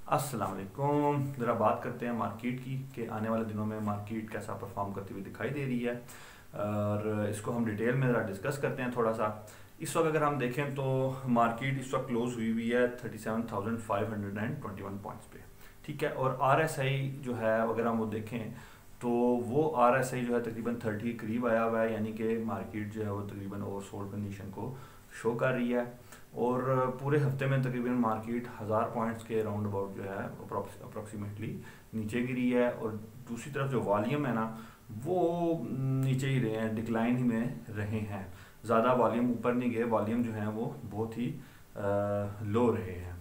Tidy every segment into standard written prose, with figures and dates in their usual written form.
अस्सलाम वालेकुम। ज़रा बात करते हैं मार्केट की कि आने वाले दिनों में मार्केट कैसा परफॉर्म करती हुई दिखाई दे रही है और इसको हम डिटेल में ज़रा डिस्कस करते हैं थोड़ा सा। इस वक्त अगर हम देखें तो मार्केट इस वक्त क्लोज हुई हुई है 37,521 पॉइंट्स पे, ठीक है। और RSI जो है अगर हम वो देखें तो वो RSI जो है तकरीबन 30 के करीब आया हुआ है, यानी कि मार्केट जो है वो तकरीबन ओवरसोल्ड कंडीशन को शो कर रही है। और पूरे हफ्ते में तकरीबन मार्केट 1000 पॉइंट्स के राउंड अबाउट जो है अप्रॉक्सीमेटली नीचे गिरी है। और दूसरी तरफ जो वॉल्यूम है ना वो नीचे ही रहे हैं, डिक्लाइन ही में रहे हैं, ज़्यादा वॉल्यूम ऊपर नहीं गए, वॉल्यूम जो है वो बहुत ही लो रहे हैं।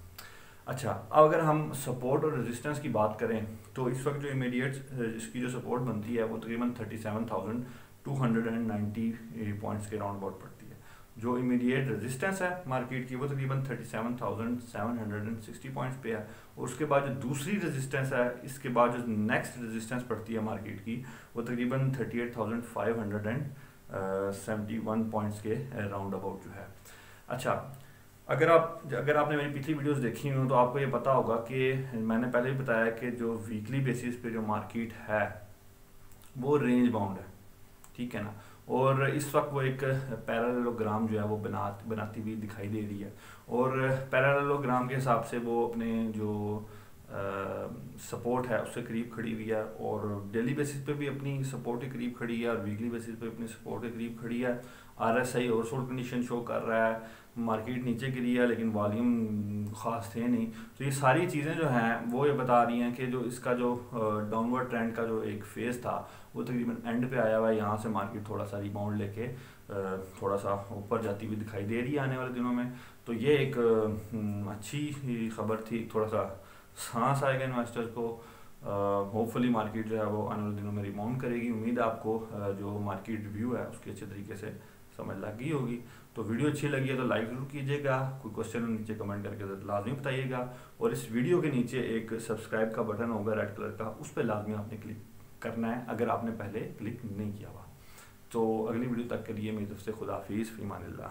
अच्छा, अब अगर हम सपोर्ट और रेजिस्टेंस की बात करें तो इस वक्त जो इमीडिएट इसकी जो सपोर्ट बनती है वो तकरीबन 37,290 पॉइंट्स के राउंड अबाउट पड़ती है। जो इमीडिएट रेजिस्टेंस है मार्केट की वो तकरीबन 37,760 पॉइंट्स पे है। और उसके बाद जो दूसरी रेजिस्टेंस है, इसके बाद जो नेक्स्ट रेजिस्टेंस पड़ती है मार्केट की वो तकरीबन 38,571 पॉइंट्स के राउंड अबाउट जो है। अच्छा, अगर आपने मेरी पिछली वीडियोस देखी हो तो आपको ये पता होगा कि मैंने पहले भी बताया कि जो वीकली बेसिस पे जो मार्केट है वो रेंज बाउंड है, ठीक है ना। और इस वक्त वो एक पैरेललोग्राम जो है वो बनाती हुई दिखाई दे रही है। और पैरेललोग्राम के हिसाब से वो अपने जो सपोर्ट है उससे करीब खड़ी हुई है, और डेली बेसिस पे भी अपनी सपोर्ट के करीब खड़ी है और वीकली बेसिस पे अपनी सपोर्ट के करीब खड़ी है। RSI ओवरसोल्ड कंडीशन शो कर रहा है, मार्केट नीचे गिरी है लेकिन वॉल्यूम ख़ास थे नहीं। तो ये सारी चीज़ें जो हैं वो ये बता रही हैं कि जो इसका जो डाउनवर्ड ट्रेंड का जो एक फेज़ था वो तकरीबन एंड पे आया हुआ है। यहाँ से मार्केट थोड़ा सा रिबाउंड लेके थोड़ा सा ऊपर जाती हुई दिखाई दे रही है आने वाले दिनों में। तो ये एक अच्छी खबर थी, थोड़ा सा सांस आएगा इन्वेस्टर्स को। होपफुली मार्केट जो है वो आने वाले दिनों में रिबाउंड करेगी। उम्मीद है आपको जो मार्केट रिव्यू है उसकी अच्छे तरीके से समझ लग गई होगी। तो वीडियो अच्छी लगी है तो लाइक ज़रूर कीजिएगा, कोई क्वेश्चन हो नीचे कमेंट करके लाजमी बताइएगा। और इस वीडियो के नीचे एक सब्सक्राइब का बटन होगा रेड कलर का, उस पर लाजमी आपने क्लिक करना है अगर आपने पहले क्लिक नहीं किया हुआ। तो अगली वीडियो तक के लिए मेरी तरफ से खुदाफिज़, फ़ी अमानिल्लाह।